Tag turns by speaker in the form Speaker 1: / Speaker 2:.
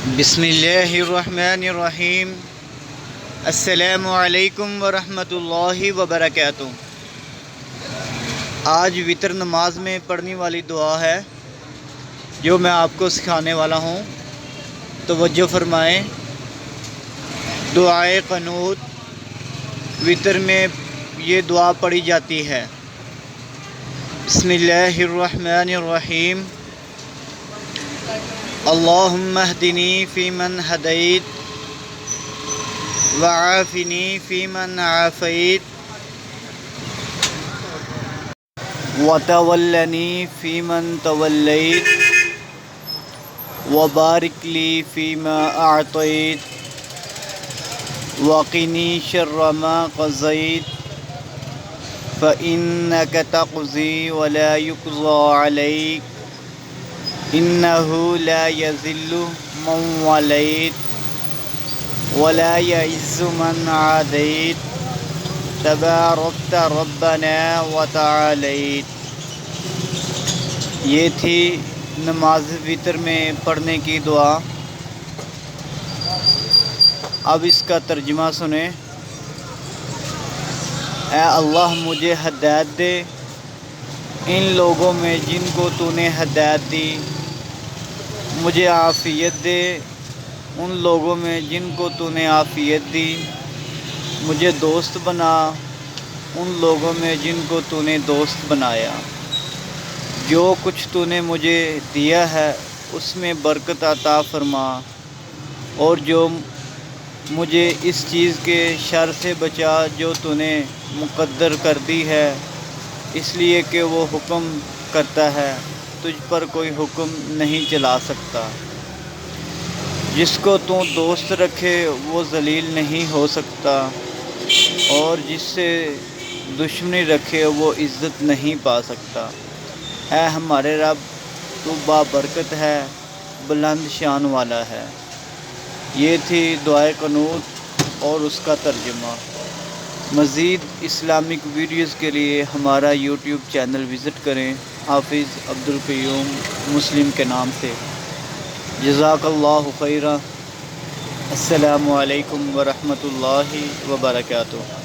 Speaker 1: بسم اللہ الرحمن الرحیم۔ السلام علیکم ورحمۃ اللہ وبرکاتہ۔ آج وتر نماز میں پڑھنے والی دعا ہے جو میں آپ کو سکھانے والا ہوں، توجہ فرمائیں۔ دعائے قنوت وتر میں یہ دعا پڑھی جاتی ہے۔ بسم اللہ الرحمن الرحیم۔ اللہم اہدنی فیمن ہدیت وعافنی فیمن عافیت وتولنی فیمن تولیت وبارک لی فیما اعطیت وقنی شر ما قضیت فإنک تقضی ولا یقضی علیک انہ لا یذل من ولیت ولا یعز من عادیت تبارکت ربنا وتعالیت۔ یہ تھی نماز وتر میں پڑھنے کی دعا۔ اب اس کا ترجمہ سنیں۔ اے اللہ مجھے ہدایت دے ان لوگوں میں جن کو تو نے ہدایت دی، مجھے عافیت دے ان لوگوں میں جن کو تو نے عافیت دی، مجھے دوست بنا ان لوگوں میں جن کو تو نے دوست بنایا۔ جو کچھ تو نے مجھے دیا ہے اس میں برکت عطا فرما، اور جو مجھے اس چیز کے شر سے بچا جو تو نے مقدر کر دی ہے، اس لیے کہ وہ حکم کرتا ہے، تجھ پر کوئی حکم نہیں چلا سکتا۔ جس کو تو دوست رکھے وہ ذلیل نہیں ہو سکتا، اور جس سے دشمنی رکھے وہ عزت نہیں پا سکتا۔ اے ہمارے رب، تو بابرکت ہے، بلند شان والا ہے۔ یہ تھی دعائے قنوت اور اس کا ترجمہ۔ مزید اسلامک ویڈیوز کے لیے ہمارا یوٹیوب چینل وزٹ کریں، حافظ عبدالقیوم مسلم کے نام سے۔ جزاک اللہ خیرا۔ السلام علیکم ورحمۃ اللہ وبرکاتہ۔